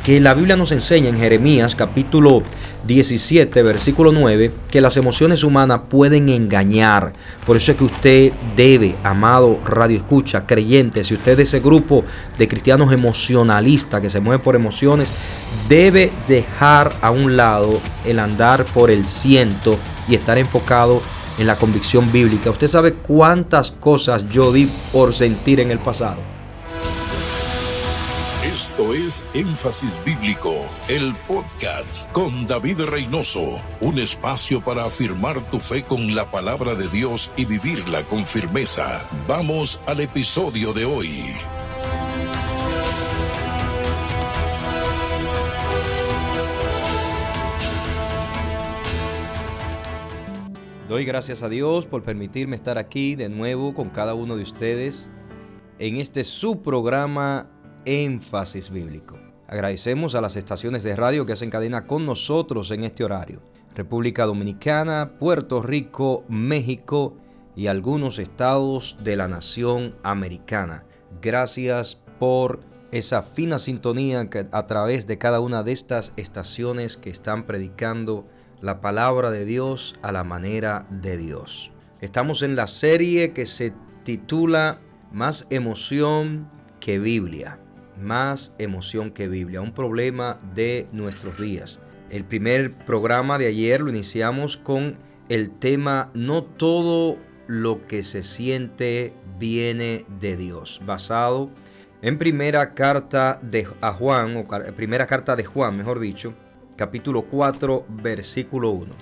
que la Biblia nos enseña en Jeremías capítulo 17, versículo 9, que las emociones humanas pueden engañar. Por eso es que usted debe, amado radio escucha, creyente, si usted es de ese grupo de cristianos emocionalistas que se mueven por emociones, debe dejar a un lado el andar por el ciento y estar enfocado en la convicción bíblica. Usted sabe cuántas cosas yo di por sentir en el pasado. Esto es Énfasis Bíblico, el podcast con David Reynoso, un espacio para afirmar tu fe con la palabra de Dios y vivirla con firmeza. Vamos al episodio de hoy. Doy gracias a Dios por permitirme estar aquí de nuevo con cada uno de ustedes en este su programa Énfasis Bíblico. Agradecemos a las estaciones de radio que hacen cadena con nosotros en este horario. República Dominicana, Puerto Rico, México y algunos estados de la nación americana. Gracias por esa fina sintonía que a través de cada una de estas estaciones que están predicando la palabra de Dios a la manera de Dios. Estamos en la serie que se titula Más emoción que Biblia. Más emoción que Biblia, un problema de nuestros días. El primer programa de ayer lo iniciamos con el tema No todo lo que se siente viene de Dios, basado en primera carta de Juan, mejor dicho, capítulo 4, versículo 1.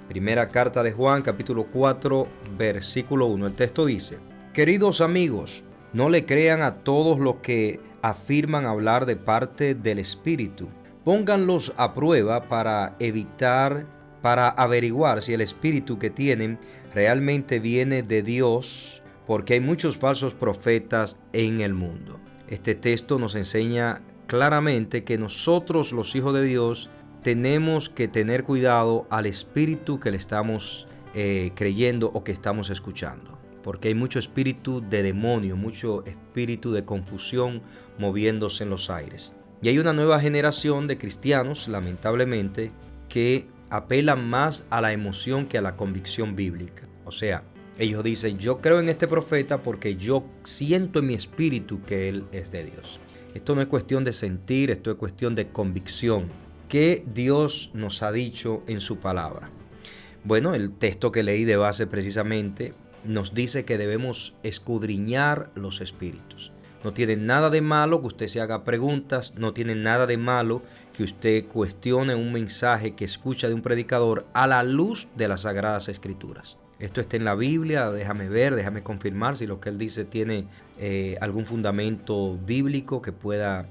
Primera carta de Juan, capítulo 4, versículo 1. El texto dice: Queridos amigos, no le crean a todos los que afirman hablar de parte del Espíritu. Pónganlos a prueba para averiguar si el Espíritu que tienen realmente viene de Dios, porque hay muchos falsos profetas en el mundo. Este texto nos enseña claramente que nosotros, los hijos de Dios, tenemos que tener cuidado al espíritu que le estamos creyendo o que estamos escuchando. Porque hay mucho espíritu de demonio, mucho espíritu de confusión moviéndose en los aires. Y hay una nueva generación de cristianos, lamentablemente, que apelan más a la emoción que a la convicción bíblica. O sea, ellos dicen, yo creo en este profeta porque yo siento en mi espíritu que él es de Dios. Esto no es cuestión de sentir, esto es cuestión de convicción. ¿Qué Dios nos ha dicho en su palabra? Bueno, el texto que leí de base precisamente nos dice que debemos escudriñar los espíritus. No tiene nada de malo que usted se haga preguntas, no tiene nada de malo que usted cuestione un mensaje que escucha de un predicador a la luz de las Sagradas Escrituras. Esto está en la Biblia, déjame confirmar si lo que él dice tiene algún fundamento bíblico que pueda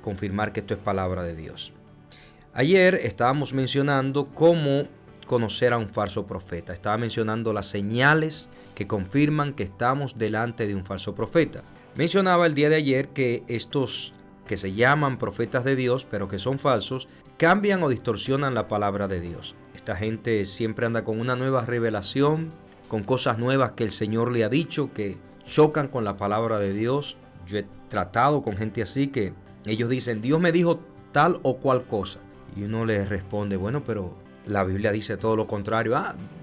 confirmar que esto es palabra de Dios. Ayer estábamos mencionando cómo conocer a un falso profeta. Estaba mencionando las señales que confirman que estamos delante de un falso profeta. Mencionaba el día de ayer que estos que se llaman profetas de Dios, pero que son falsos, cambian o distorsionan la palabra de Dios. Esta gente siempre anda con una nueva revelación, con cosas nuevas que el Señor le ha dicho, que chocan con la palabra de Dios. Yo he tratado con gente así que ellos dicen, Dios me dijo tal o cual cosa. Y uno les responde, bueno, pero la Biblia dice todo lo contrario.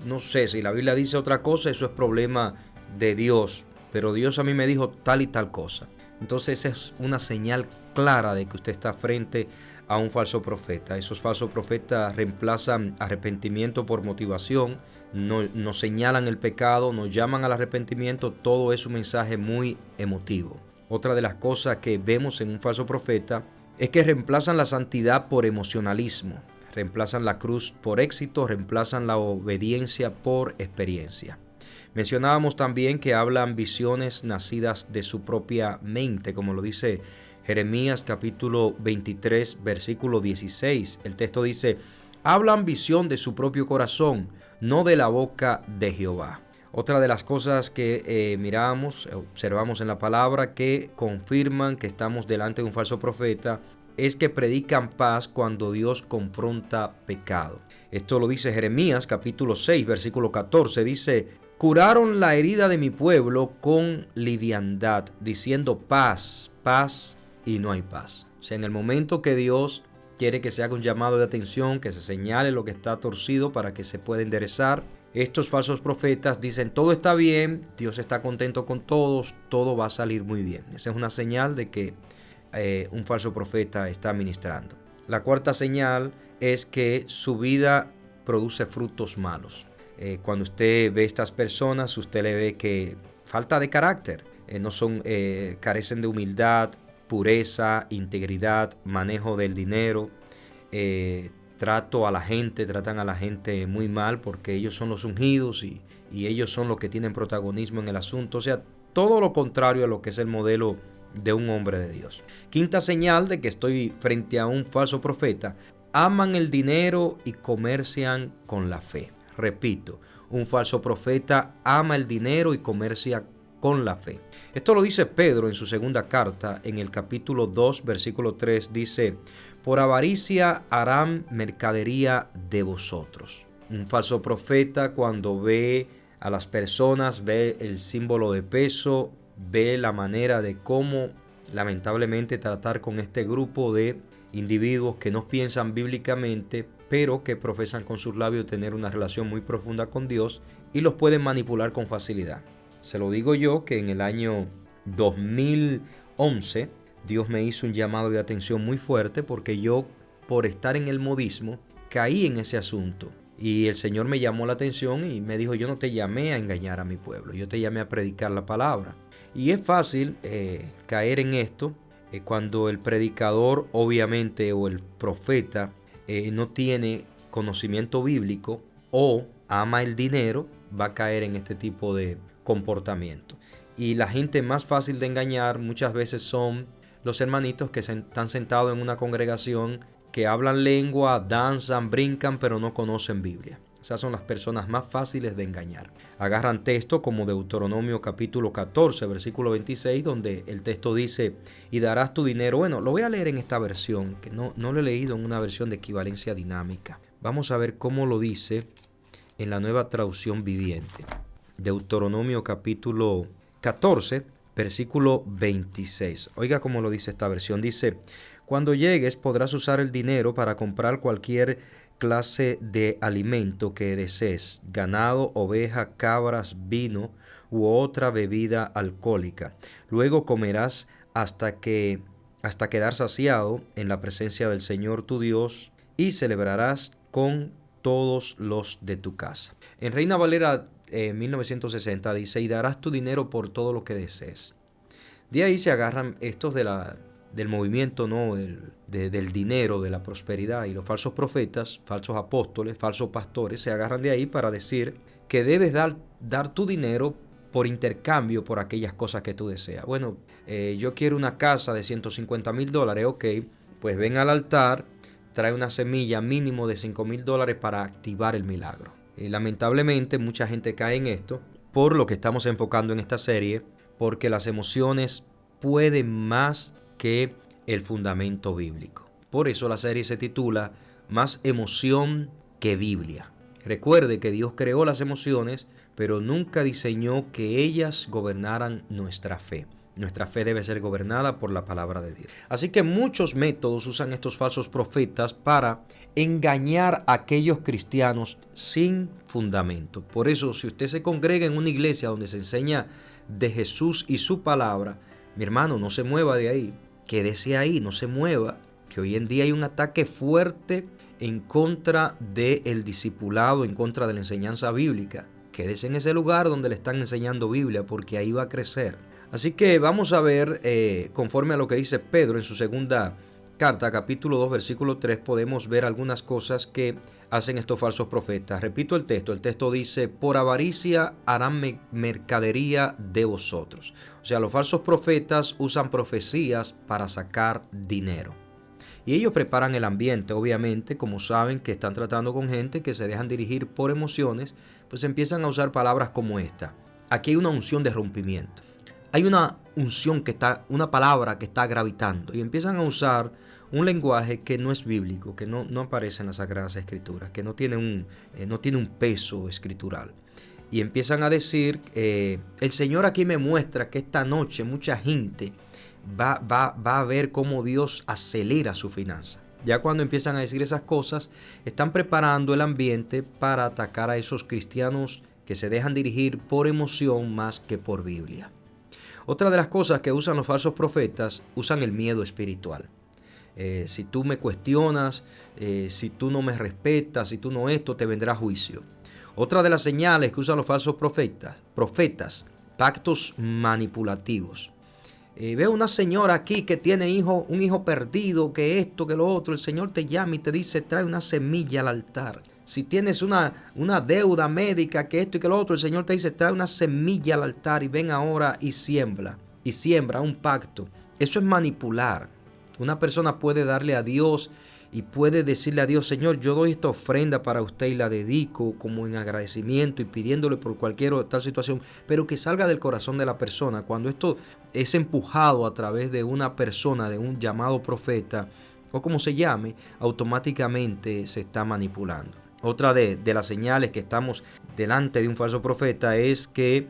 No sé, si la Biblia dice otra cosa, eso es problema de Dios. Pero Dios a mí me dijo tal y tal cosa. Entonces es una señal clara de que usted está frente a un falso profeta. Esos falsos profetas reemplazan arrepentimiento por motivación, no señalan el pecado, nos llaman al arrepentimiento. Todo es un mensaje muy emotivo. Otra de las cosas que vemos en un falso profeta es que reemplazan la santidad por emocionalismo. Reemplazan la cruz por éxito, reemplazan la obediencia por experiencia. Mencionábamos también que hablan visiones nacidas de su propia mente, como lo dice Jeremías capítulo 23, versículo 16. El texto dice, hablan visión de su propio corazón, no de la boca de Jehová. Otra de las cosas que observamos en la palabra que confirman que estamos delante de un falso profeta es que predican paz cuando Dios confronta pecado. Esto lo dice Jeremías capítulo 6, versículo 14. Dice, curaron la herida de mi pueblo con liviandad, diciendo paz, paz, y no hay paz. O sea, en el momento que Dios quiere que se haga un llamado de atención, que se señale lo que está torcido para que se pueda enderezar, estos falsos profetas dicen todo está bien, Dios está contento con todos, todo va a salir muy bien. Esa es una señal de que un falso profeta está ministrando. La cuarta señal es que su vida produce frutos malos. Cuando usted ve a estas personas, usted le ve que falta de carácter, carecen de humildad, pureza, integridad, manejo del dinero, tratan a la gente muy mal porque ellos son los ungidos y ellos son los que tienen protagonismo en el asunto. O sea, todo lo contrario a lo que es el modelo de un hombre de Dios. Quinta señal de que estoy frente a un falso profeta: aman el dinero y comercian con la fe. Repito, un falso profeta ama el dinero y comercia con la fe. Esto lo dice Pedro en su segunda carta, en el capítulo 2, versículo 3, dice: por avaricia harán mercadería de vosotros. Un falso profeta, cuando ve a las personas, ve el símbolo de peso, ve la manera de cómo lamentablemente tratar con este grupo de individuos que no piensan bíblicamente, pero que profesan con sus labios tener una relación muy profunda con Dios, y los pueden manipular con facilidad. Se lo digo yo, que en el año 2011 Dios me hizo un llamado de atención muy fuerte, porque yo, por estar en el modismo, caí en ese asunto. Y el Señor me llamó la atención y me dijo: yo no te llamé a engañar a mi pueblo, yo te llamé a predicar la palabra. Y es fácil caer en esto cuando el predicador, obviamente, o el profeta no tiene conocimiento bíblico o ama el dinero, va a caer en este tipo de comportamiento. Y la gente más fácil de engañar muchas veces son los hermanitos que están sentados en una congregación, que hablan lengua, danzan, brincan, pero no conocen Biblia. Esas son las personas más fáciles de engañar. Agarran texto como Deuteronomio capítulo 14, versículo 26, donde el texto dice: y darás tu dinero. Bueno, lo voy a leer en esta versión, que no lo he leído en una versión de equivalencia dinámica. Vamos a ver cómo lo dice en la Nueva Traducción Viviente. Deuteronomio capítulo 14, versículo 26. Oiga cómo lo dice esta versión. Dice: cuando llegues podrás usar el dinero para comprar cualquier clase de alimento que desees: ganado, oveja, cabras, vino u otra bebida alcohólica. Luego comerás hasta quedar saciado en la presencia del Señor tu Dios, y celebrarás con todos los de tu casa. En Reina Valera 1960 dice: y darás tu dinero por todo lo que desees. De ahí se agarran estos del movimiento, ¿no? del dinero, de la prosperidad, y los falsos profetas, falsos apóstoles, falsos pastores se agarran de ahí para decir que debes dar tu dinero por intercambio por aquellas cosas que tú deseas. Bueno, yo quiero una casa de $150,000, ok, pues ven al altar, trae una semilla mínimo de $5,000 para activar el milagro. Y lamentablemente mucha gente cae en esto, por lo que estamos enfocando en esta serie, porque las emociones pueden más que el fundamento bíblico. Por eso la serie se titula Más emoción que Biblia. Recuerde que Dios creó las emociones, pero nunca diseñó que ellas gobernaran nuestra fe. Nuestra fe debe ser gobernada por la palabra de Dios. Así que muchos métodos usan estos falsos profetas para engañar a aquellos cristianos sin fundamento. Por eso, si usted se congrega en una iglesia donde se enseña de Jesús y su palabra, mi hermano, no se mueva de ahí. Quédese ahí, no se mueva, que hoy en día hay un ataque fuerte en contra del discipulado, en contra de la enseñanza bíblica. Quédese en ese lugar donde le están enseñando Biblia, porque ahí va a crecer. Así que vamos a ver, conforme a lo que dice Pedro en su segunda carta, capítulo 2, versículo 3, podemos ver algunas cosas que hacen estos falsos profetas. Repito el texto dice: por avaricia harán mercadería de vosotros. O sea, los falsos profetas usan profecías para sacar dinero. Y ellos preparan el ambiente, obviamente, como saben que están tratando con gente que se dejan dirigir por emociones, pues empiezan a usar palabras como esta. Aquí hay una unción de rompimiento. Hay una unción una palabra que está gravitando, y empiezan a usar un lenguaje que no es bíblico, que no aparece en las Sagradas Escrituras, que no tiene un peso escritural. Y empiezan a decir, el Señor aquí me muestra que esta noche mucha gente va a ver cómo Dios acelera su finanza. Ya cuando empiezan a decir esas cosas, están preparando el ambiente para atacar a esos cristianos que se dejan dirigir por emoción más que por Biblia. Otra de las cosas que usan los falsos profetas, usan el miedo espiritual. Si tú me cuestionas, si tú no me respetas, si tú no esto, te vendrá juicio. Otra de las señales que usan los falsos profetas, pactos manipulativos. Veo una señora aquí que tiene un hijo perdido, que esto, que lo otro. El Señor te llama y te dice, trae una semilla al altar. Si tienes una deuda médica, que esto y que lo otro, el Señor te dice, trae una semilla al altar y ven ahora y siembra un pacto. Eso es manipular. Una persona puede darle a Dios y puede decirle a Dios, Señor, yo doy esta ofrenda para usted y la dedico como en agradecimiento y pidiéndole por cualquier tal situación, pero que salga del corazón de la persona. Cuando esto es empujado a través de una persona, de un llamado profeta o como se llame, automáticamente se está manipulando. Otra de las señales que estamos delante de un falso profeta es que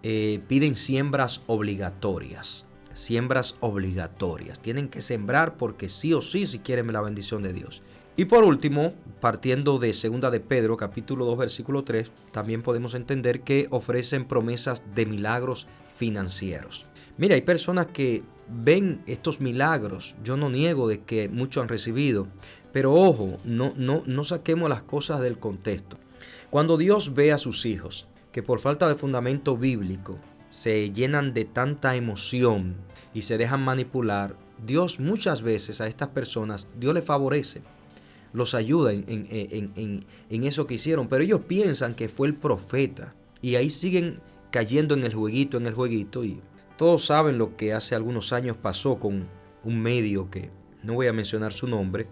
piden siembras obligatorias. Siembras obligatorias. Tienen que sembrar porque sí o sí, si quieren la bendición de Dios. Y por último, partiendo de 2 de Pedro, capítulo 2, versículo 3, también podemos entender que ofrecen promesas de milagros financieros. Mira, hay personas que ven estos milagros. Yo no niego de que muchos han recibido, pero ojo, no saquemos las cosas del contexto. Cuando Dios ve a sus hijos que por falta de fundamento bíblico se llenan de tanta emoción y se dejan manipular, Dios muchas veces a estas personas, Dios les favorece, los ayuda en eso que hicieron, pero ellos piensan que fue el profeta y ahí siguen cayendo en el jueguito y todos saben lo que hace algunos años pasó con un medio que no voy a mencionar su nombre,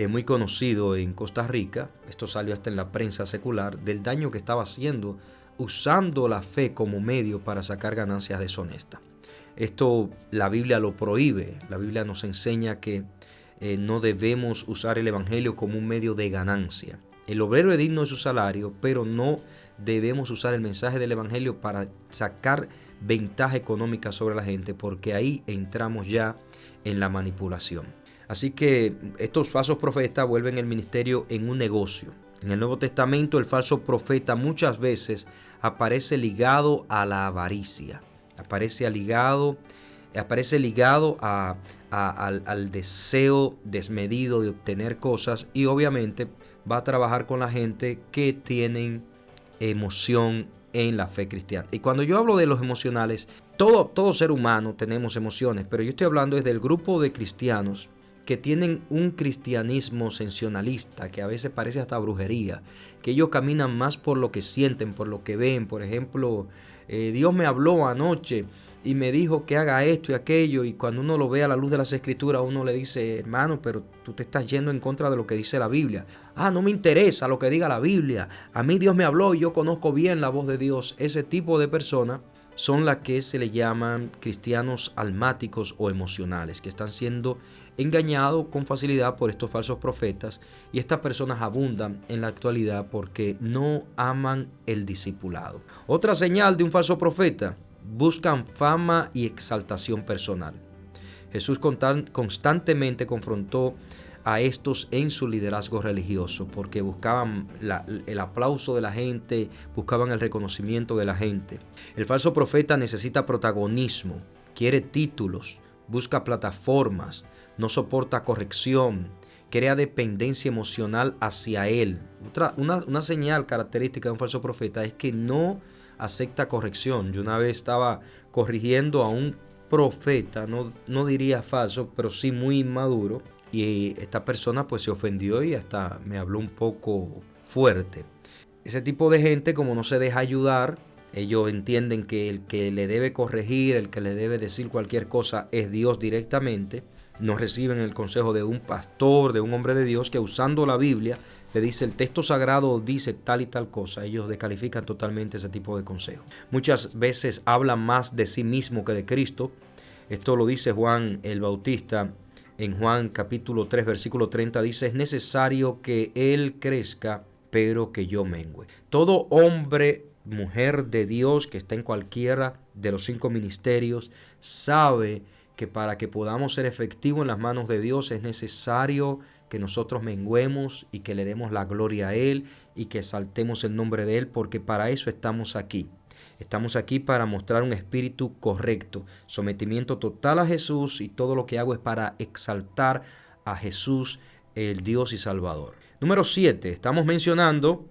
muy conocido en Costa Rica. Esto salió hasta en la prensa secular, del daño que estaba haciendo usando la fe como medio para sacar ganancias deshonestas. Esto la Biblia lo prohíbe. La Biblia nos enseña que no debemos usar el evangelio como un medio de ganancia. El obrero es digno de su salario, pero no debemos usar el mensaje del evangelio para sacar ventaja económica sobre la gente, porque ahí entramos ya en la manipulación. Así que estos falsos profetas vuelven el ministerio en un negocio. En el Nuevo Testamento el falso profeta muchas veces aparece ligado a la avaricia, aparece ligado al deseo desmedido de obtener cosas y obviamente va a trabajar con la gente que tienen emoción en la fe cristiana. Y cuando yo hablo de los emocionales, todo ser humano tenemos emociones, pero yo estoy hablando desde el grupo de cristianos que tienen un cristianismo sensacionalista, que a veces parece hasta brujería, que ellos caminan más por lo que sienten, por lo que ven. Por ejemplo, Dios me habló anoche y me dijo que haga esto y aquello, y cuando uno lo ve a la luz de las escrituras, uno le dice, hermano, pero tú te estás yendo en contra de lo que dice la Biblia. No me interesa lo que diga la Biblia, a mí Dios me habló y yo conozco bien la voz de Dios. Ese tipo de personas son las que se le llaman cristianos almáticos o emocionales, que están siendo engañados con facilidad por estos falsos profetas, y estas personas abundan en la actualidad porque no aman el discipulado. Otra señal de un falso profeta: buscan fama y exaltación personal. Jesús constantemente confrontó a estos en su liderazgo religioso porque buscaban el aplauso de la gente, buscaban el reconocimiento de la gente. El falso profeta necesita protagonismo, quiere títulos, busca plataformas, no soporta corrección, crea dependencia emocional hacia él. Una señal característica de un falso profeta es que no acepta corrección. Yo una vez estaba corrigiendo a un profeta, no diría falso, pero sí muy inmaduro, y esta persona pues se ofendió y hasta me habló un poco fuerte. Ese tipo de gente, como no se deja ayudar, ellos entienden que el que le debe corregir, el que le debe decir cualquier cosa es Dios directamente. No reciben el consejo de un pastor, de un hombre de Dios que usando la Biblia le dice el texto sagrado dice tal y tal cosa. Ellos descalifican totalmente ese tipo de consejo. Muchas veces hablan más de sí mismo que de Cristo. Esto lo dice Juan el Bautista en Juan capítulo 3 versículo 30. Dice: es necesario que Él crezca, pero que yo mengüe. Todo hombre, mujer de Dios que está en cualquiera de los 5 ministerios sabe que para que podamos ser efectivos en las manos de Dios es necesario que nosotros menguemos y que le demos la gloria a Él y que exaltemos el nombre de Él, porque para eso estamos aquí. Estamos aquí para mostrar un espíritu correcto, sometimiento total a Jesús, y todo lo que hago es para exaltar a Jesús, el Dios y Salvador. Número 7, estamos mencionando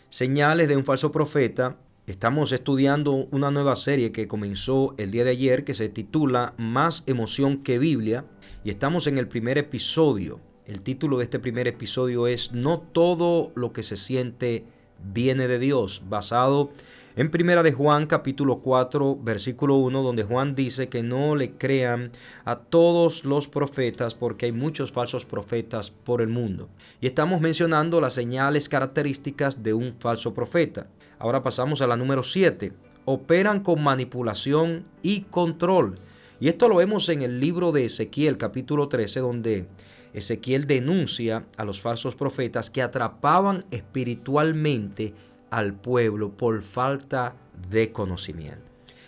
señales de un falso profeta. Estamos estudiando una nueva serie que comenzó el día de ayer que se titula Más emoción que Biblia, y estamos en el primer episodio. El título de este primer episodio es No todo lo que se siente viene de Dios, basado en Primera de Juan capítulo 4 versículo 1, donde Juan dice que no le crean a todos los profetas porque hay muchos falsos profetas por el mundo. Y estamos mencionando las señales características de un falso profeta. Ahora pasamos a la número 7. Operan con manipulación y control. Y esto lo vemos en el libro de Ezequiel capítulo 13, donde Ezequiel denuncia a los falsos profetas que atrapaban espiritualmente al pueblo por falta de conocimiento.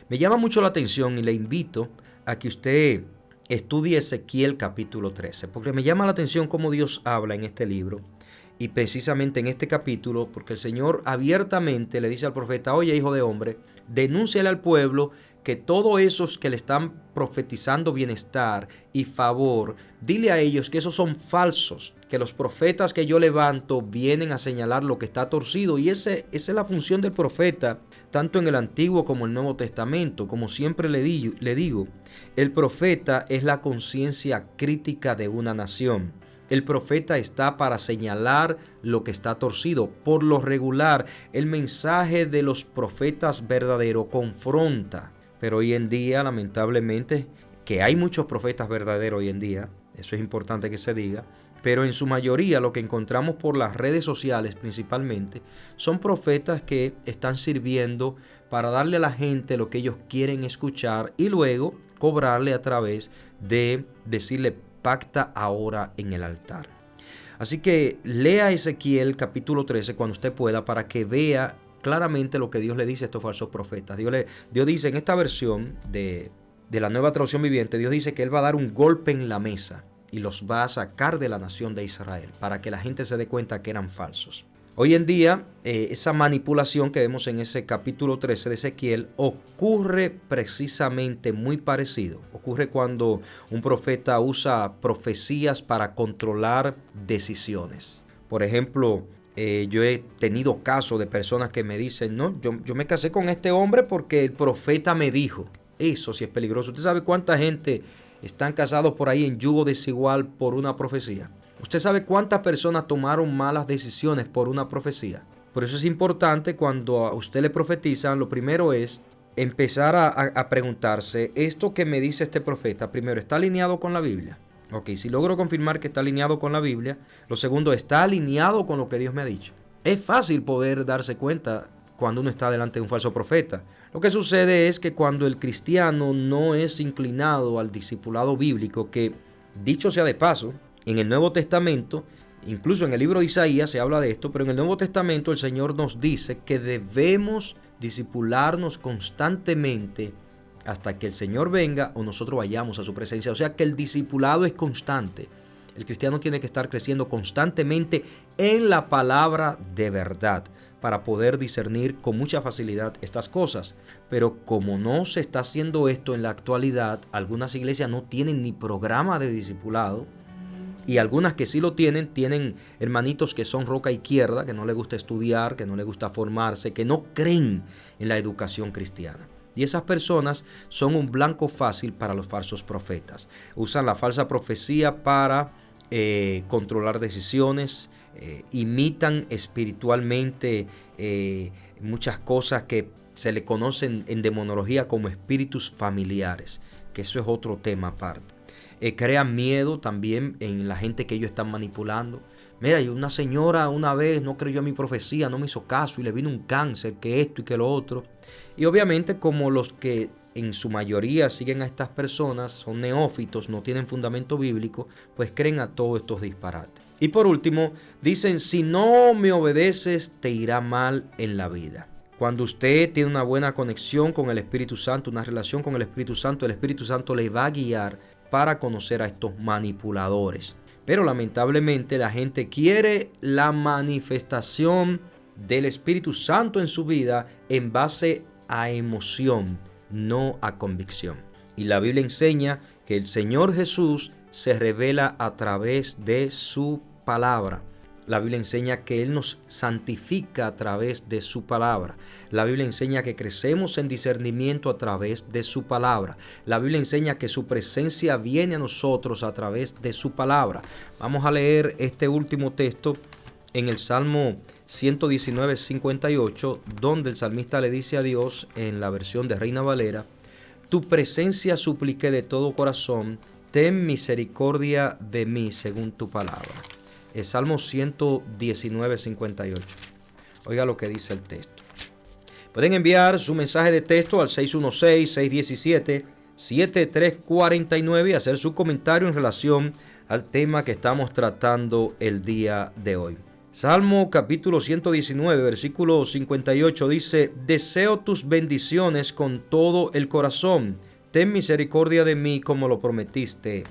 Me llama mucho la atención y le invito a que usted estudie Ezequiel capítulo 13, porque me llama la atención cómo Dios habla en este libro y precisamente en este capítulo, porque el Señor abiertamente le dice al profeta: oye, hijo de hombre, denúnciale al pueblo que todos esos que le están profetizando bienestar y favor, dile a ellos que esos son falsos, que los profetas que yo levanto vienen a señalar lo que está torcido. Y esa es la función del profeta, tanto en el Antiguo como el Nuevo Testamento. Como siempre le digo, el profeta es la conciencia crítica de una nación. El profeta está para señalar lo que está torcido. Por lo regular, el mensaje de los profetas verdaderos confronta. Pero hoy en día, lamentablemente, que hay muchos profetas verdaderos hoy en día, eso es importante que se diga, pero en su mayoría lo que encontramos por las redes sociales principalmente son profetas que están sirviendo para darle a la gente lo que ellos quieren escuchar y luego cobrarle a través de decirle pacta ahora en el altar. Así que lea Ezequiel capítulo 13 cuando usted pueda para que vea claramente lo que Dios le dice a estos falsos profetas. Dios dice en esta versión de la Nueva Traducción Viviente, Dios dice que Él va a dar un golpe en la mesa y los va a sacar de la nación de Israel para que la gente se dé cuenta que eran falsos. Hoy en día, esa manipulación que vemos en ese capítulo 13 de Ezequiel ocurre precisamente muy parecido. Ocurre cuando un profeta usa profecías para controlar decisiones. Por ejemplo, yo he tenido casos de personas que me dicen: no, yo me casé con este hombre porque el profeta me dijo. Eso sí es peligroso. ¿Usted sabe cuánta gente están casados por ahí en yugo desigual por una profecía? ¿Usted sabe cuántas personas tomaron malas decisiones por una profecía? Por eso es importante, cuando a usted le profetizan, lo primero es empezar a preguntarse: ¿esto que me dice este profeta, primero, está alineado con la Biblia? Ok, si logro confirmar que está alineado con la Biblia, lo segundo, ¿está alineado con lo que Dios me ha dicho? Es fácil poder darse cuenta cuando uno está delante de un falso profeta. Lo que sucede es que cuando el cristiano no es inclinado al discipulado bíblico, que dicho sea de paso, en el Nuevo Testamento, incluso en el libro de Isaías se habla de esto, pero en el Nuevo Testamento el Señor nos dice que debemos discipularnos constantemente hasta que el Señor venga o nosotros vayamos a su presencia. O sea que el discipulado es constante. El cristiano tiene que estar creciendo constantemente en la palabra de verdad para poder discernir con mucha facilidad estas cosas. Pero como no se está haciendo esto en la actualidad, algunas iglesias no tienen ni programa de discipulado, y algunas que sí lo tienen hermanitos que son roca izquierda, que no les gusta estudiar, que no les gusta formarse, que no creen en la educación cristiana. Y esas personas son un blanco fácil para los falsos profetas. Usan la falsa profecía para controlar decisiones, imitan espiritualmente muchas cosas que se le conocen en demonología como espíritus familiares, que eso es otro tema aparte. Crean miedo también en la gente que ellos están manipulando. Mira, una señora una vez no creyó en mi profecía, no me hizo caso y le vino un cáncer, que esto y que lo otro. Y obviamente, como los que en su mayoría siguen a estas personas son neófitos, no tienen fundamento bíblico, pues creen a todos estos disparates. Y por último, dicen: si no me obedeces, te irá mal en la vida. Cuando usted tiene una buena conexión con el Espíritu Santo, una relación con el Espíritu Santo le va a guiar para conocer a estos manipuladores. Pero lamentablemente la gente quiere la manifestación del Espíritu Santo en su vida en base a emoción, no a convicción. Y la Biblia enseña que el Señor Jesús se revela a través de su palabra. La Biblia enseña que Él nos santifica a través de su palabra. La Biblia enseña que crecemos en discernimiento a través de su palabra. La Biblia enseña que su presencia viene a nosotros a través de su palabra. Vamos a leer este último texto en el Salmo 119, 58, donde el salmista le dice a Dios en la versión de Reina Valera: tu presencia supliqué de todo corazón, ten misericordia de mí según tu palabra. El Salmo 119, 58. Oiga lo que dice el texto. Pueden enviar su mensaje de texto al 616-617-7349 y hacer su comentario en relación al tema que estamos tratando el día de hoy. Salmo capítulo 119, versículo 58 dice: deseo tus bendiciones con todo el corazón. Ten misericordia de mí como lo prometiste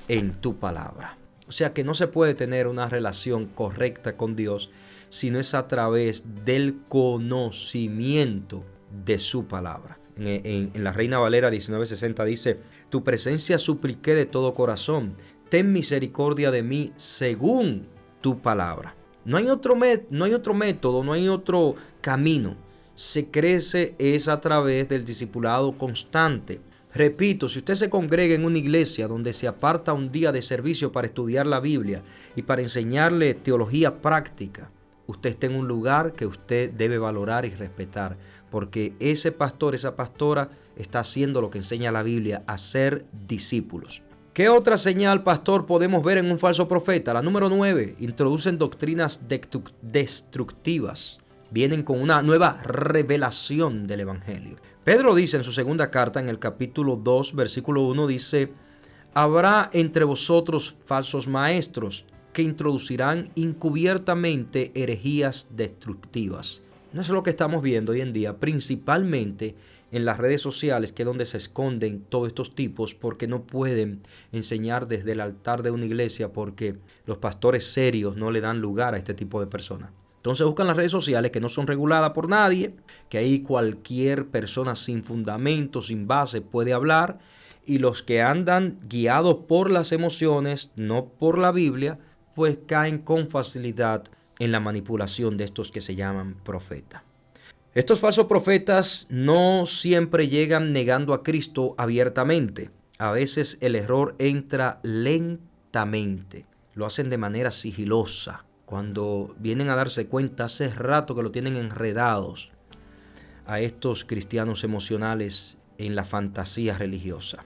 en tu palabra. O sea que no se puede tener una relación correcta con Dios si no es a través del conocimiento de su palabra. En la Reina Valera 1960 dice: tu presencia supliqué de todo corazón, ten misericordia de mí según tu palabra. No hay otro método, no hay otro camino. Se crece es a través del discipulado constante. Repito, si usted se congrega en una iglesia donde se aparta un día de servicio para estudiar la Biblia y para enseñarle teología práctica, usted está en un lugar que usted debe valorar y respetar, porque ese pastor, esa pastora está haciendo lo que enseña la Biblia, hacer discípulos. ¿Qué otra señal, pastor, podemos ver en un falso profeta? La número 9, introducen doctrinas destructivas. Vienen con una nueva revelación del Evangelio. Pedro dice en su segunda carta, en el capítulo 2, versículo 1, dice: habrá entre vosotros falsos maestros que introducirán encubiertamente herejías destructivas. No es lo que estamos viendo hoy en día, principalmente en las redes sociales, que es donde se esconden todos estos tipos, porque no pueden enseñar desde el altar de una iglesia, porque los pastores serios no le dan lugar a este tipo de personas. Entonces buscan las redes sociales que no son reguladas por nadie, que ahí cualquier persona sin fundamento, sin base puede hablar, y los que andan guiados por las emociones, no por la Biblia, pues caen con facilidad en la manipulación de estos que se llaman profetas. Estos falsos profetas no siempre llegan negando a Cristo abiertamente. A veces el error entra lentamente, lo hacen de manera sigilosa. Cuando vienen a darse cuenta, hace rato que lo tienen enredados a estos cristianos emocionales en la fantasía religiosa.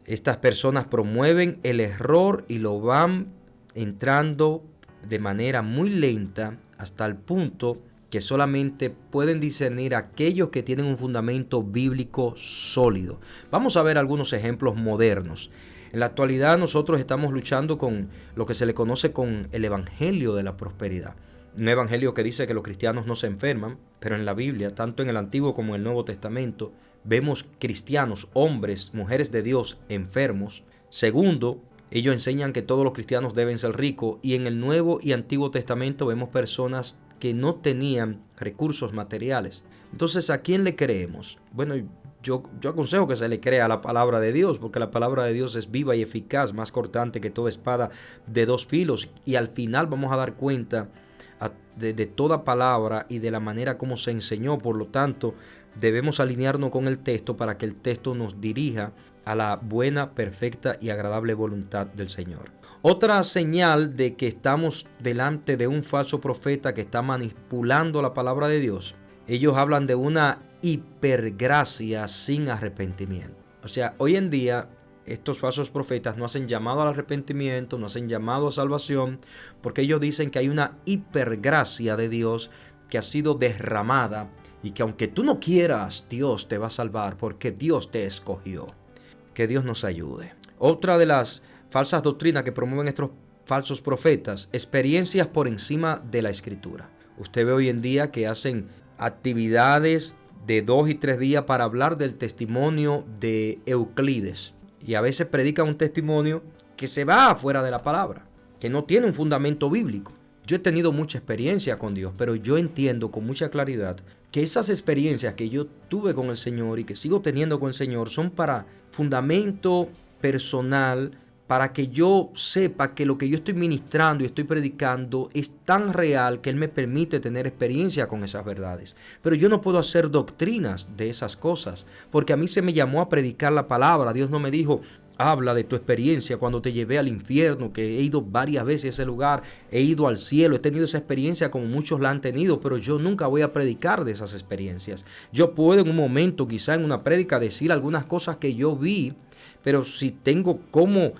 Estas personas promueven el error y lo van entrando de manera muy lenta hasta el punto que solamente pueden discernir aquellos que tienen un fundamento bíblico sólido. Vamos a ver algunos ejemplos modernos. En la actualidad nosotros estamos luchando con lo que se le conoce con el evangelio de la prosperidad. Un evangelio que dice que los cristianos no se enferman, pero en la Biblia, tanto en el Antiguo como en el Nuevo Testamento, vemos cristianos, hombres, mujeres de Dios enfermos. Segundo, ellos enseñan que todos los cristianos deben ser ricos, y en el Nuevo y Antiguo Testamento vemos personas que no tenían recursos materiales. Entonces, ¿a quién le creemos? Bueno, yo aconsejo que se le crea a la palabra de Dios, porque la palabra de Dios es viva y eficaz, más cortante que toda espada de dos filos, y al final vamos a dar cuenta de toda palabra y de la manera como se enseñó. Por lo tanto, debemos alinearnos con el texto para que el texto nos dirija a la buena, perfecta y agradable voluntad del Señor. Otra señal de que estamos delante de un falso profeta que está manipulando la palabra de Dios: ellos hablan de una hipergracia sin arrepentimiento. O sea, hoy en día estos falsos profetas no hacen llamado al arrepentimiento, no hacen llamado a salvación, porque ellos dicen que hay una hipergracia de Dios que ha sido derramada y que aunque tú no quieras, Dios te va a salvar porque Dios te escogió. Que Dios nos ayude. Otra de las falsas doctrinas que promueven estos falsos profetas: experiencias por encima de la Escritura. Usted ve hoy en día que hacen actividades de 2 y 3 días para hablar del testimonio de Euclides. Y a veces predican un testimonio que se va afuera de la palabra, que no tiene un fundamento bíblico. Yo he tenido mucha experiencia con Dios, pero yo entiendo con mucha claridad que esas experiencias que yo tuve con el Señor y que sigo teniendo con el Señor son para fundamento personal, para que yo sepa que lo que yo estoy ministrando y estoy predicando es tan real que Él me permite tener experiencia con esas verdades. Pero yo no puedo hacer doctrinas de esas cosas, porque a mí se me llamó a predicar la palabra. Dios no me dijo: habla de tu experiencia cuando te llevé al infierno, que he ido varias veces a ese lugar, he ido al cielo, he tenido esa experiencia como muchos la han tenido, pero yo nunca voy a predicar de esas experiencias. Yo puedo en un momento, quizá en una prédica, decir algunas cosas que yo vi, pero si tengo cómo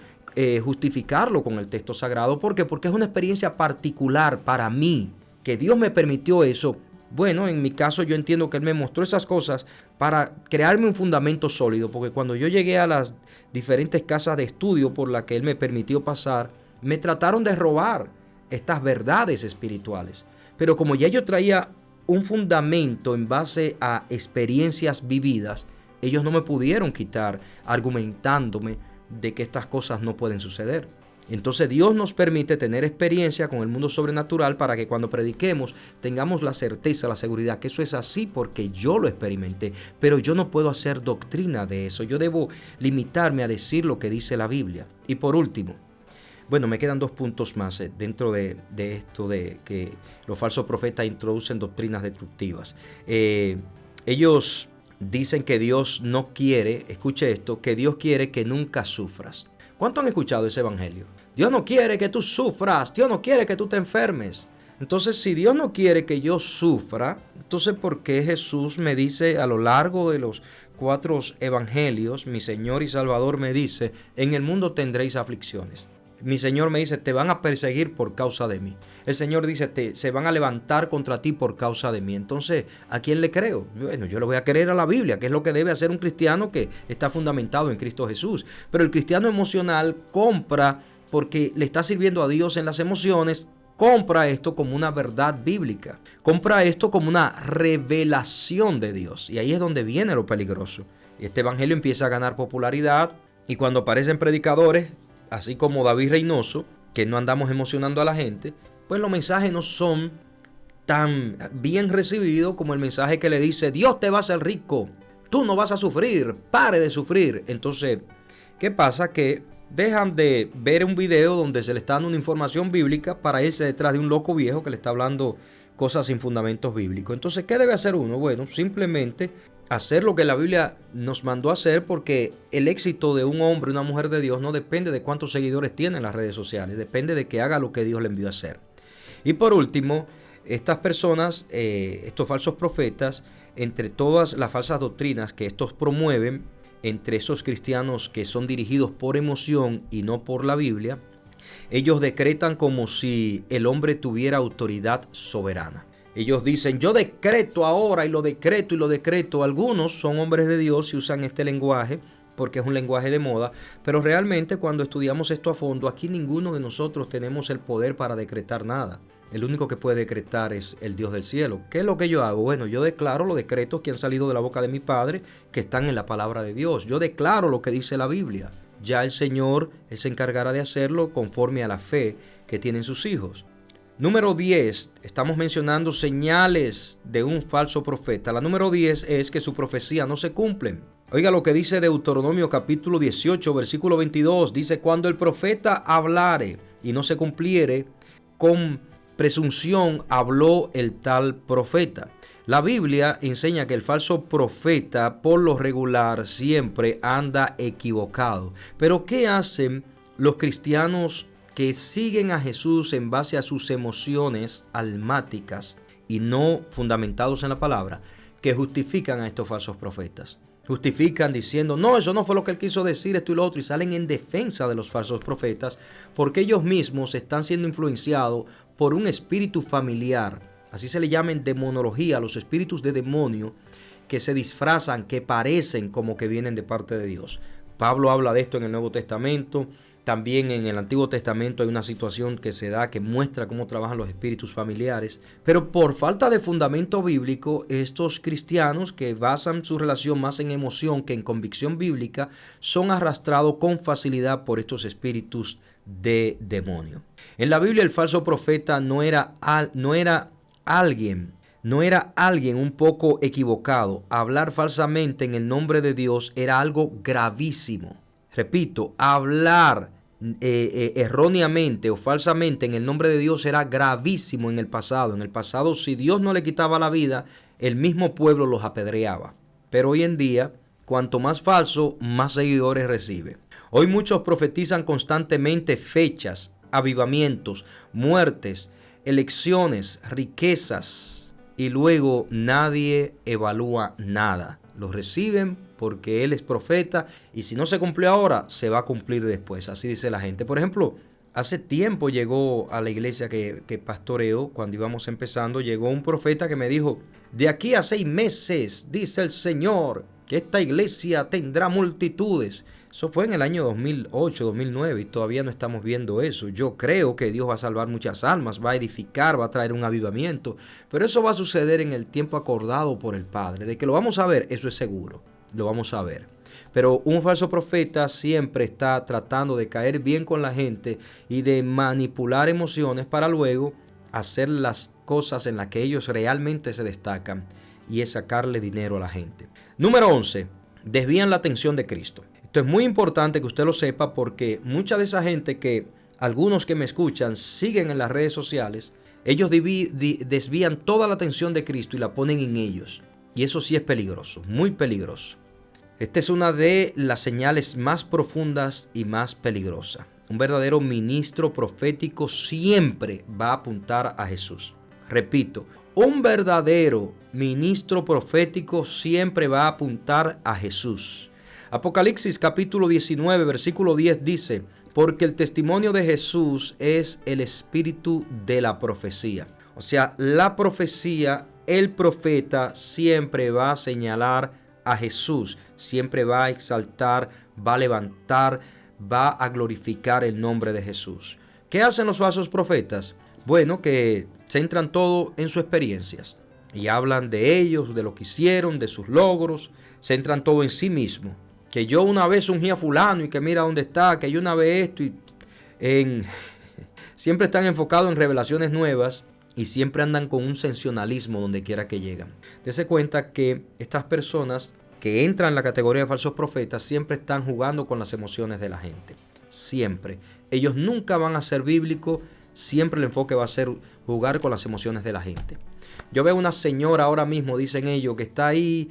justificarlo con el texto sagrado. ¿Por qué? Porque es una experiencia particular para mí, que Dios me permitió eso. Bueno, en mi caso yo entiendo que Él me mostró esas cosas para crearme un fundamento sólido, porque cuando yo llegué a las diferentes casas de estudio por las que Él me permitió pasar, me trataron de robar estas verdades espirituales. Pero como ya yo traía un fundamento en base a experiencias vividas, ellos no me pudieron quitar argumentándome de que estas cosas no pueden suceder. Entonces Dios nos permite tener experiencia con el mundo sobrenatural para que cuando prediquemos tengamos la certeza, la seguridad que eso es así porque yo lo experimenté. Pero yo no puedo hacer doctrina de eso. Yo debo limitarme a decir lo que dice la Biblia. Y por último, bueno, me quedan 2 puntos más dentro de esto de que los falsos profetas introducen doctrinas destructivas. Ellos dicen que Dios no quiere, escuche esto, que Dios quiere que nunca sufras. ¿Cuánto han escuchado ese evangelio? Dios no quiere que tú sufras, Dios no quiere que tú te enfermes. Entonces, si Dios no quiere que yo sufra, entonces ¿por qué Jesús me dice a lo largo de los 4 evangelios, mi Señor y Salvador me dice, en el mundo tendréis aflicciones? Mi Señor me dice, te van a perseguir por causa de mí. El Señor dice, se van a levantar contra ti por causa de mí. Entonces, ¿a quién le creo? Bueno, yo le voy a creer a la Biblia, que es lo que debe hacer un cristiano que está fundamentado en Cristo Jesús. Pero el cristiano emocional compra, porque le está sirviendo a Dios en las emociones, compra esto como una verdad bíblica. Compra esto como una revelación de Dios. Y ahí es donde viene lo peligroso. Este evangelio empieza a ganar popularidad y cuando aparecen predicadores, así como David Reynoso, que no andamos emocionando a la gente, pues los mensajes no son tan bien recibidos como el mensaje que le dice, Dios te va a hacer rico, tú no vas a sufrir, pare de sufrir. Entonces, ¿qué pasa? Que dejan de ver un video donde se le está dando una información bíblica para irse detrás de un loco viejo que le está hablando cosas sin fundamentos bíblicos. Entonces, ¿qué debe hacer uno? Bueno, simplemente hacer lo que la Biblia nos mandó a hacer, porque el éxito de un hombre, una mujer de Dios, no depende de cuántos seguidores tiene en las redes sociales, depende de que haga lo que Dios le envió a hacer. Y por último, estas personas, estos falsos profetas, entre todas las falsas doctrinas que estos promueven, entre esos cristianos que son dirigidos por emoción y no por la Biblia, ellos decretan como si el hombre tuviera autoridad soberana. Ellos dicen, yo decreto ahora y lo decreto y lo decreto. Algunos son hombres de Dios y usan este lenguaje porque es un lenguaje de moda, pero realmente cuando estudiamos esto a fondo, aquí ninguno de nosotros tenemos el poder para decretar nada. El único que puede decretar es el Dios del cielo. ¿Qué es lo que yo hago? Bueno, yo declaro los decretos que han salido de la boca de mi Padre, que están en la palabra de Dios. Yo declaro lo que dice la Biblia. Ya el Señor, Él se encargará de hacerlo conforme a la fe que tienen sus hijos. Número 10, estamos mencionando señales de un falso profeta. La número 10 es que su profecía no se cumple. Oiga lo que dice Deuteronomio capítulo 18, versículo 22. Dice, cuando el profeta hablare y no se cumpliere, con presunción habló el tal profeta. La Biblia enseña que el falso profeta por lo regular siempre anda equivocado. Pero ¿qué hacen los cristianos que siguen a Jesús en base a sus emociones almáticas y no fundamentados en la palabra, que justifican a estos falsos profetas? Justifican diciendo, no, eso no fue lo que él quiso decir, esto y lo otro, y salen en defensa de los falsos profetas porque ellos mismos están siendo influenciados por un espíritu familiar. Así se le llama en demonología, los espíritus de demonio que se disfrazan, que parecen como que vienen de parte de Dios. Pablo habla de esto en el Nuevo Testamento. También en el Antiguo Testamento hay una situación que se da que muestra cómo trabajan los espíritus familiares. Pero por falta de fundamento bíblico, estos cristianos que basan su relación más en emoción que en convicción bíblica, son arrastrados con facilidad por estos espíritus de demonio. En la Biblia el falso profeta no era alguien un poco equivocado. Hablar falsamente en el nombre de Dios era algo gravísimo. Repito, hablar erróneamente o falsamente en el nombre de Dios era gravísimo en el pasado. En el pasado, si Dios no le quitaba la vida, el mismo pueblo los apedreaba. Pero hoy en día, cuanto más falso, más seguidores recibe. Hoy muchos profetizan constantemente fechas, avivamientos, muertes, elecciones, riquezas, y luego nadie evalúa nada. Los reciben porque él es profeta y si no se cumplió ahora, se va a cumplir después. Así dice la gente. Por ejemplo, hace tiempo llegó a la iglesia que pastoreo, cuando íbamos empezando, llegó un profeta que me dijo: de aquí a 6 meses, dice el Señor, que esta iglesia tendrá multitudes. Eso fue en el año 2008, 2009 y todavía no estamos viendo eso. Yo creo que Dios va a salvar muchas almas, va a edificar, va a traer un avivamiento. Pero eso va a suceder en el tiempo acordado por el Padre. De que lo vamos a ver, eso es seguro. Lo vamos a ver. Pero un falso profeta siempre está tratando de caer bien con la gente y de manipular emociones para luego hacer las cosas en las que ellos realmente se destacan, y es sacarle dinero a la gente. Número 11. Desvían la atención de Cristo. Esto es muy importante que usted lo sepa, porque mucha de esa gente que algunos que me escuchan siguen en las redes sociales, ellos desvían toda la atención de Cristo y la ponen en ellos. Y eso sí es peligroso, muy peligroso. Esta es una de las señales más profundas y más peligrosas. Un verdadero ministro profético siempre va a apuntar a Jesús. Repito, un verdadero ministro profético siempre va a apuntar a Jesús. Apocalipsis capítulo 19, versículo 10 dice: porque el testimonio de Jesús es el espíritu de la profecía. O sea, la profecía, el profeta siempre va a señalar a Jesús, siempre va a exaltar, va a levantar, va a glorificar el nombre de Jesús. ¿Qué hacen los falsos profetas? Bueno, que centran todo en sus experiencias y hablan de ellos, de lo que hicieron, de sus logros, centran todo en sí mismo. Que yo una vez ungí a fulano y que mira dónde está, que yo una vez esto siempre están enfocados en revelaciones nuevas y siempre andan con un sensacionalismo donde quiera que llegan. Dese cuenta que estas personas que entran en la categoría de falsos profetas siempre están jugando con las emociones de la gente. Siempre. Ellos nunca van a ser bíblicos, siempre el enfoque va a ser jugar con las emociones de la gente. Yo veo una señora ahora mismo, dicen ellos, que está ahí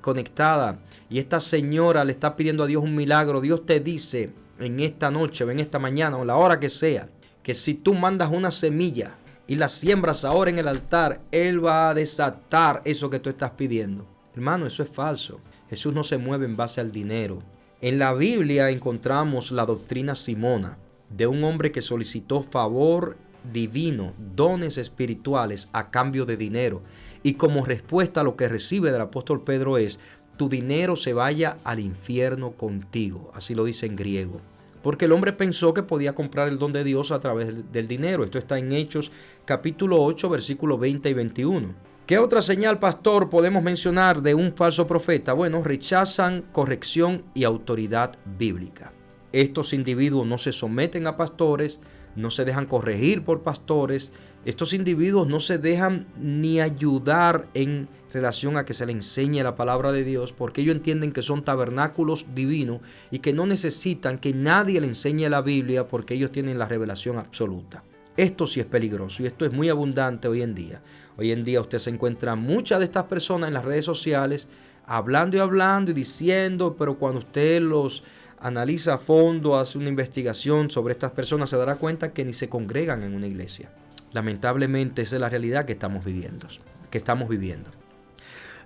conectada, y esta señora le está pidiendo a Dios un milagro. Dios te dice en esta noche o en esta mañana o la hora que sea, que si tú mandas una semilla y la siembras ahora en el altar, Él va a desatar eso que tú estás pidiendo. Hermano, eso es falso. Jesús no se mueve en base al dinero. En la Biblia encontramos la doctrina simona de un hombre que solicitó favor divino, dones espirituales a cambio de dinero. Y como respuesta a lo que recibe del apóstol Pedro es: tu dinero se vaya al infierno contigo. Así lo dice en griego. Porque el hombre pensó que podía comprar el don de Dios a través del dinero. Esto está en Hechos capítulo 8, versículos 20 y 21. ¿Qué otra señal, pastor, podemos mencionar de un falso profeta? Bueno, rechazan corrección y autoridad bíblica. Estos individuos no se someten a pastores, no se dejan corregir por pastores. Estos individuos no se dejan ni ayudar en relación a que se le enseñe la palabra de Dios, porque ellos entienden que son tabernáculos divinos y que no necesitan que nadie le enseñe la Biblia porque ellos tienen la revelación absoluta. Esto sí es peligroso y esto es muy abundante hoy en día. Hoy en día usted se encuentra muchas de estas personas en las redes sociales hablando y diciendo, pero cuando usted los analiza a fondo, hace una investigación sobre estas personas, se dará cuenta que ni se congregan en una iglesia. Lamentablemente esa es la realidad que estamos viviendo.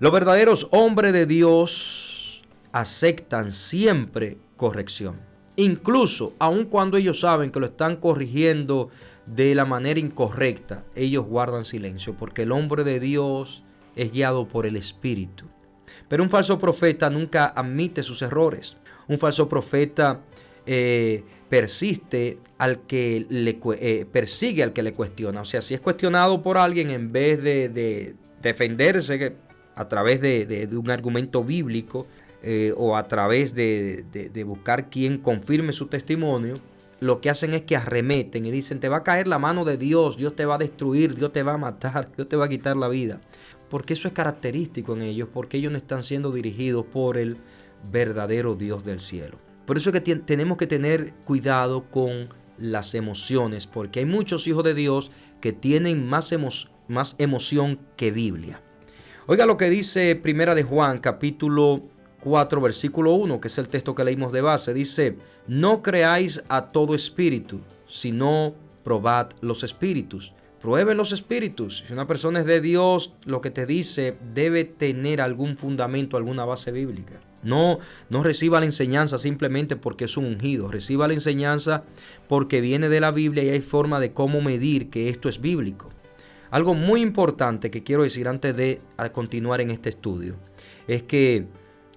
Los verdaderos hombres de Dios aceptan siempre corrección. Incluso, aun cuando ellos saben que lo están corrigiendo de la manera incorrecta, ellos guardan silencio, porque el hombre de Dios es guiado por el Espíritu. Pero un falso profeta nunca admite sus errores. Un falso profeta persiste al que persigue al que le cuestiona. O sea, si es cuestionado por alguien, en vez de defenderse a través de un argumento bíblico o a través de buscar quien confirme su testimonio, lo que hacen es que arremeten y dicen: te va a caer la mano de Dios, Dios te va a destruir, Dios te va a matar, Dios te va a quitar la vida. Porque eso es característico en ellos, porque ellos no están siendo dirigidos por el verdadero Dios del cielo. Por eso es que tenemos que tener cuidado con las emociones, porque hay muchos hijos de Dios que tienen más emoción que Biblia. Oiga lo que dice Primera de Juan, capítulo 4, versículo 1, que es el texto que leímos de base. Dice: no creáis a todo espíritu, sino probad los espíritus. Prueben los espíritus. Si una persona es de Dios, lo que te dice debe tener algún fundamento, alguna base bíblica. No reciba la enseñanza simplemente porque es un ungido. Reciba la enseñanza porque viene de la Biblia y hay forma de cómo medir que esto es bíblico. Algo muy importante que quiero decir antes de continuar en este estudio es que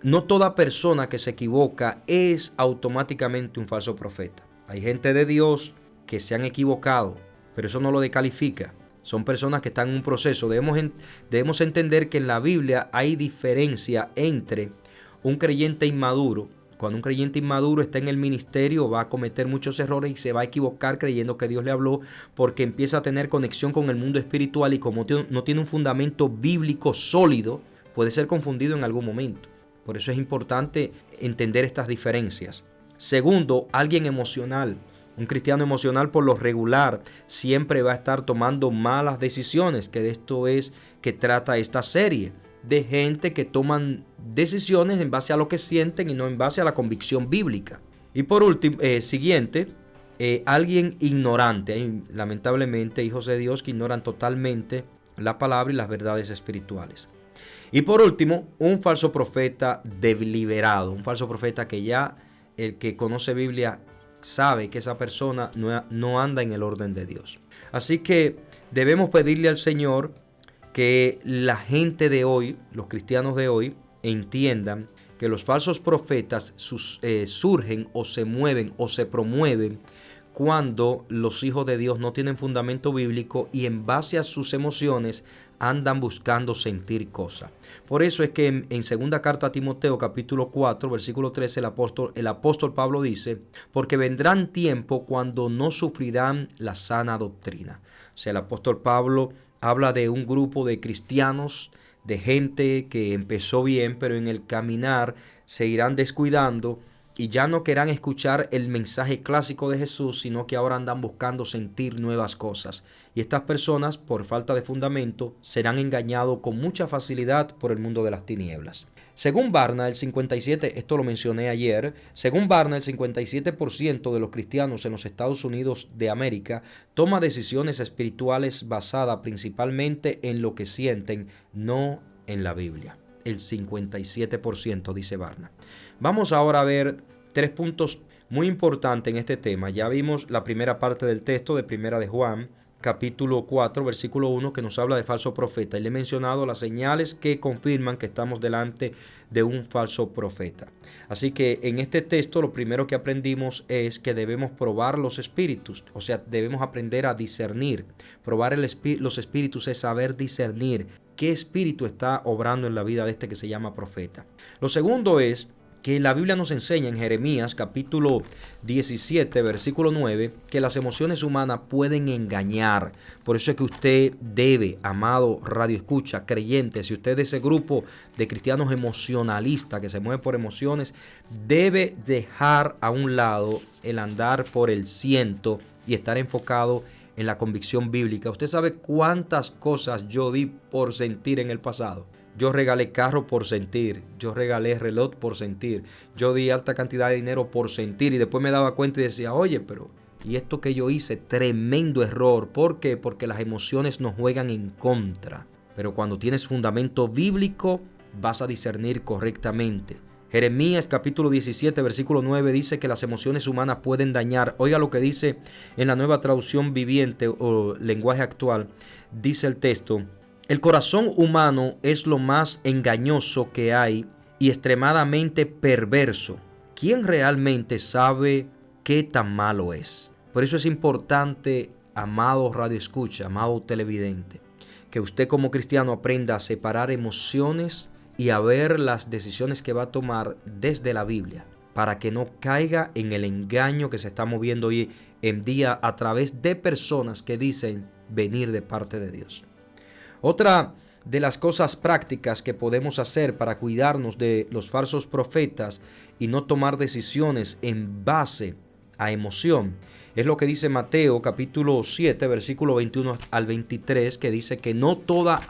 no toda persona que se equivoca es automáticamente un falso profeta. Hay gente de Dios que se han equivocado, pero eso no lo descalifica. Son personas que están en un proceso. Debemos entender que en la Biblia hay diferencia entre un creyente inmaduro. Cuando un creyente inmaduro está en el ministerio, va a cometer muchos errores y se va a equivocar creyendo que Dios le habló, porque empieza a tener conexión con el mundo espiritual y como no tiene un fundamento bíblico sólido, puede ser confundido en algún momento. Por eso es importante entender estas diferencias. Segundo, alguien emocional. Un cristiano emocional por lo regular siempre va a estar tomando malas decisiones, que de esto es que trata esta serie, de gente que toman decisiones en base a lo que sienten y no en base a la convicción bíblica. Y por último, siguiente, alguien ignorante. Hay, lamentablemente, hijos de Dios que ignoran totalmente la palabra y las verdades espirituales. Y por último, un falso profeta deliberado, un falso profeta que ya el que conoce Biblia sabe que esa persona no anda en el orden de Dios. Así que debemos pedirle al Señor que la gente de hoy, los cristianos de hoy, entiendan que los falsos profetas surgen o se mueven o se promueven cuando los hijos de Dios no tienen fundamento bíblico y en base a sus emociones andan buscando sentir cosas. Por eso es que en segunda carta a Timoteo, capítulo 4, versículo 13, el apóstol Pablo dice: porque vendrán tiempo cuando no sufrirán la sana doctrina. O sea, el apóstol Pablo habla de un grupo de cristianos, de gente que empezó bien, pero en el caminar se irán descuidando y ya no querrán escuchar el mensaje clásico de Jesús, sino que ahora andan buscando sentir nuevas cosas. Y estas personas, por falta de fundamento, serán engañados con mucha facilidad por el mundo de las tinieblas. Según Barna, el 57%, esto lo mencioné ayer, según Barna, el 57% de los cristianos en los Estados Unidos de América toma decisiones espirituales basadas principalmente en lo que sienten, no en la Biblia. El 57%, dice Barna. Vamos ahora a ver 3 puntos muy importantes en este tema. Ya vimos la primera parte del texto de Primera de Juan, capítulo 4, versículo 1, que nos habla de falso profeta. Y le he mencionado las señales que confirman que estamos delante de un falso profeta. Así que en este texto lo primero que aprendimos es que debemos probar los espíritus. O sea, debemos aprender a discernir. Probar los espíritus es saber discernir qué espíritu está obrando en la vida de este que se llama profeta. Lo segundo es que la Biblia nos enseña en Jeremías capítulo 17, versículo 9, que las emociones humanas pueden engañar. Por eso es que usted debe, amado radio escucha, creyente, si usted es de ese grupo de cristianos emocionalistas que se mueven por emociones, debe dejar a un lado el andar por el ciento y estar enfocado en la convicción bíblica. Usted sabe cuántas cosas yo di por sentir en el pasado. Yo regalé carro por sentir, yo regalé reloj por sentir, yo di alta cantidad de dinero por sentir y después me daba cuenta y decía, oye, pero ¿y esto que yo hice? Tremendo error. ¿Por qué? Porque las emociones nos juegan en contra. Pero cuando tienes fundamento bíblico, vas a discernir correctamente. Jeremías capítulo 17, versículo 9 dice que las emociones humanas pueden dañar. Oiga lo que dice en la Nueva Traducción Viviente o lenguaje actual. Dice el texto: el corazón humano es lo más engañoso que hay y extremadamente perverso. ¿Quién realmente sabe qué tan malo es. Por eso es importante, amado radio escucha, amado televidente, que usted como cristiano aprenda a separar emociones y a ver las decisiones que va a tomar desde la Biblia, para que no caiga en el engaño que se está moviendo hoy en día a través de personas que dicen venir de parte de Dios. Otra de las cosas prácticas que podemos hacer para cuidarnos de los falsos profetas y no tomar decisiones en base a emoción es lo que dice Mateo capítulo 7 versículo 21 al 23, que dice que no toda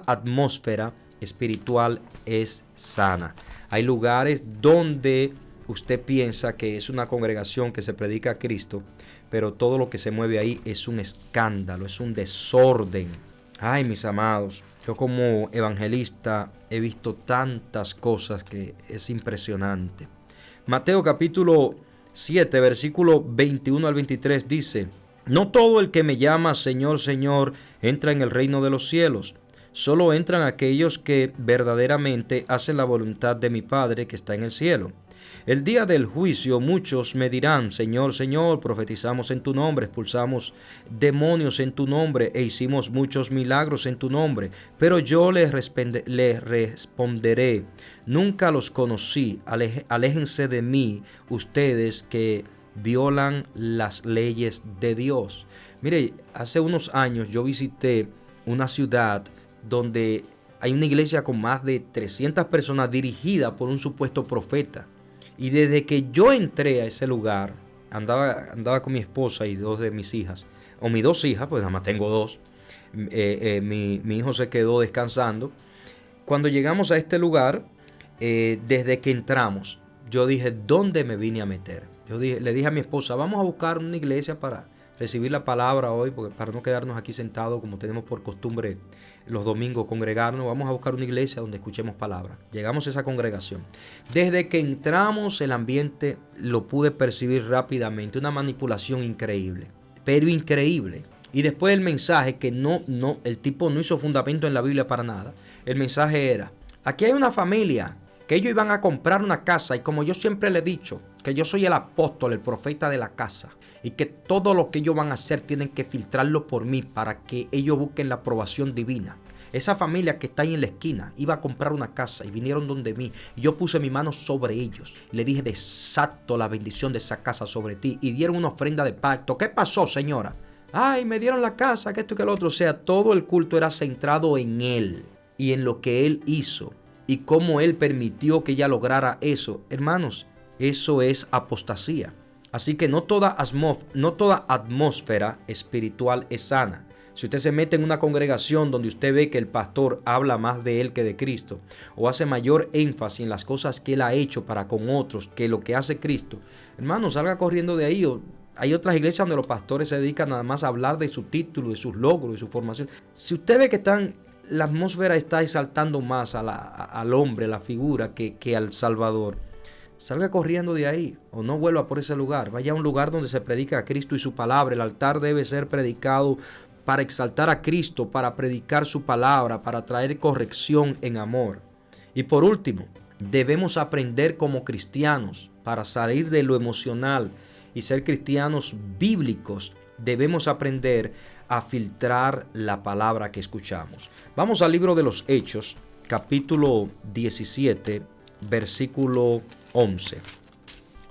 atmósfera espiritual es sana. Hay lugares donde usted piensa que es una congregación que se predica a Cristo, pero todo lo que se mueve ahí es un escándalo, es un desorden. Ay, mis amados, yo como evangelista he visto tantas cosas que es impresionante. Mateo capítulo 7, versículo 21 al 23 dice: no todo el que me llama Señor, Señor, entra en el reino de los cielos. Solo entran aquellos que verdaderamente hacen la voluntad de mi Padre que está en el cielo. El día del juicio muchos me dirán: Señor, Señor, profetizamos en tu nombre, expulsamos demonios en tu nombre e hicimos muchos milagros en tu nombre. Pero yo les responderé: nunca los conocí, aléjense de mí, ustedes que violan las leyes de Dios. Mire, hace unos años yo visité una ciudad donde hay una iglesia con más de 300 personas dirigida por un supuesto profeta. Y desde que yo entré a ese lugar, andaba con mi esposa y dos de mis hijas, o mis dos hijas, pues nada más tengo dos. Mi hijo se quedó descansando. Cuando llegamos a este lugar, desde que entramos, yo dije, ¿dónde me vine a meter? Le dije a mi esposa, vamos a buscar una iglesia para recibir la palabra hoy, porque para no quedarnos aquí sentados como tenemos por costumbre los domingos congregarnos, vamos a buscar una iglesia donde escuchemos palabra. Llegamos a esa congregación. Desde que entramos el ambiente lo pude percibir rápidamente, una manipulación increíble, pero increíble. Y después el mensaje que el tipo no hizo fundamento en la Biblia para nada. El mensaje era: aquí hay una familia que ellos iban a comprar una casa y como yo siempre le he dicho, que yo soy el apóstol, el profeta de la casa, y que todo lo que ellos van a hacer tienen que filtrarlo por mí para que ellos busquen la aprobación divina. Esa familia que está ahí en la esquina iba a comprar una casa y vinieron donde mí y yo puse mi mano sobre ellos. Le dije: desato la bendición de esa casa sobre ti, y dieron una ofrenda de pacto. ¿Qué pasó, señora? Ay, me dieron la casa, que esto y que lo otro. O sea, todo el culto era centrado en él y en lo que él hizo y cómo él permitió que ella lograra eso. Hermanos, eso es apostasía. Así que no toda atmósfera espiritual es sana. Si usted se mete en una congregación donde usted ve que el pastor habla más de él que de Cristo, o hace mayor énfasis en las cosas que él ha hecho para con otros que lo que hace Cristo, hermano, salga corriendo de ahí. Hay otras iglesias donde los pastores se dedican nada más a hablar de su título, de sus logros, de su formación. Si usted ve que la atmósfera está exaltando más al hombre, la figura, que al Salvador, salga corriendo de ahí o no vuelva por ese lugar. Vaya a un lugar donde se predica a Cristo y su palabra. El altar debe ser predicado para exaltar a Cristo, para predicar su palabra, para traer corrección en amor. Y por último, debemos aprender como cristianos, para salir de lo emocional y ser cristianos bíblicos, debemos aprender a filtrar la palabra que escuchamos. Vamos al libro de los Hechos, capítulo 17, versículo 11.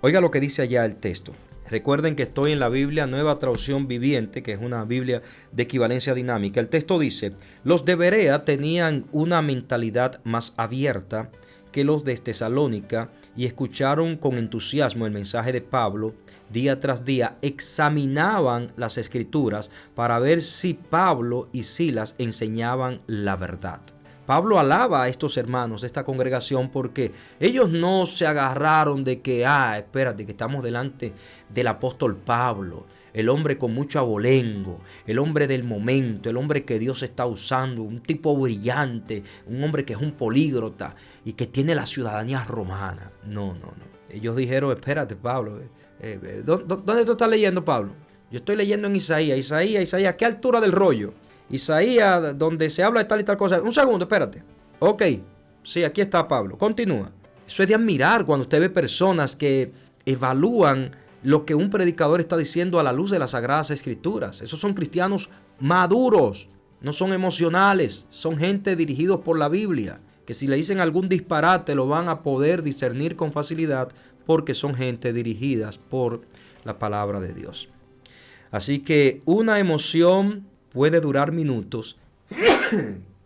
Oiga lo que dice allá el texto. Recuerden que estoy en la Biblia Nueva Traducción Viviente, que es una Biblia de equivalencia dinámica. El texto dice: los de Berea tenían una mentalidad más abierta que los de Tesalónica y escucharon con entusiasmo el mensaje de Pablo. Día tras día examinaban las escrituras para ver si Pablo y Silas enseñaban la verdad. Pablo alaba a estos hermanos de esta congregación porque ellos no se agarraron de que, espérate, que estamos delante del apóstol Pablo, el hombre con mucho abolengo, el hombre del momento, el hombre que Dios está usando, un tipo brillante, un hombre que es un políglota y que tiene la ciudadanía romana. No. Ellos dijeron: espérate, Pablo, ¿dónde tú estás leyendo, Pablo? Yo estoy leyendo en Isaías. ¿A qué altura del rollo? Isaías, donde se habla de tal y tal cosa. Un segundo, espérate. Ok, sí, aquí está Pablo. Continúa. Eso es de admirar cuando usted ve personas que evalúan lo que un predicador está diciendo a la luz de las Sagradas Escrituras. Esos son cristianos maduros, no son emocionales, son gente dirigidos por la Biblia, que si le dicen algún disparate lo van a poder discernir con facilidad porque son gente dirigidas por la palabra de Dios. Así que una emoción puede durar minutos.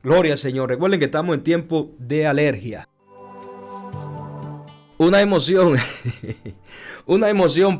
Gloria al Señor. Recuerden que estamos en tiempo de alergia. Una emoción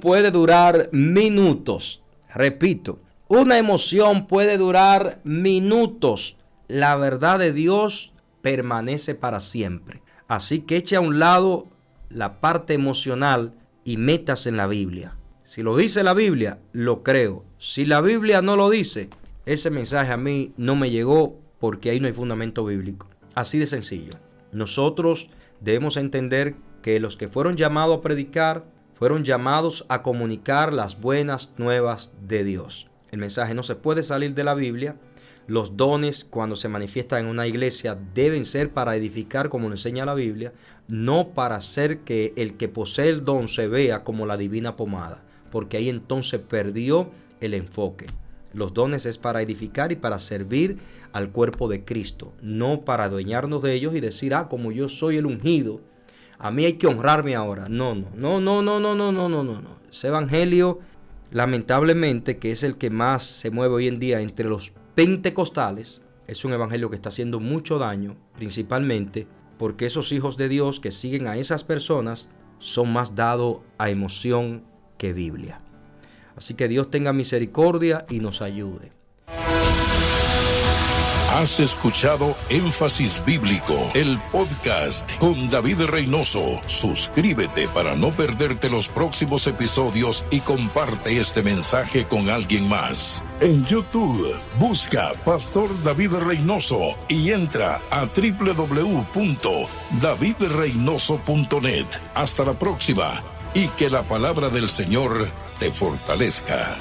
puede durar minutos. Repito, una emoción puede durar minutos. La verdad de Dios permanece para siempre. Así que eche a un lado la parte emocional y métase en la Biblia. Si lo dice la Biblia, lo creo. Si la Biblia no lo dice, ese mensaje a mí no me llegó porque ahí no hay fundamento bíblico. Así de sencillo. Nosotros debemos entender que los que fueron llamados a predicar, fueron llamados a comunicar las buenas nuevas de Dios. El mensaje no se puede salir de la Biblia. Los dones, cuando se manifiestan en una iglesia, deben ser para edificar, como lo enseña la Biblia, no para hacer que el que posee el don se vea como la divina pomada, porque ahí entonces perdió el enfoque. Los dones es para edificar y para servir al cuerpo de Cristo, no para adueñarnos de ellos y decir, como yo soy el ungido, a mí hay que honrarme ahora. No. Ese evangelio, lamentablemente, que es el que más se mueve hoy en día entre los pentecostales, es un evangelio que está haciendo mucho daño, principalmente porque esos hijos de Dios que siguen a esas personas son más dados a emoción que Biblia. Así que Dios tenga misericordia y nos ayude. Has escuchado Énfasis Bíblico, el podcast con David Reynoso. Suscríbete para no perderte los próximos episodios y comparte este mensaje con alguien más. En YouTube, busca Pastor David Reynoso y entra a www.davidreynoso.net. Hasta la próxima y que la palabra del Señor te fortalezca.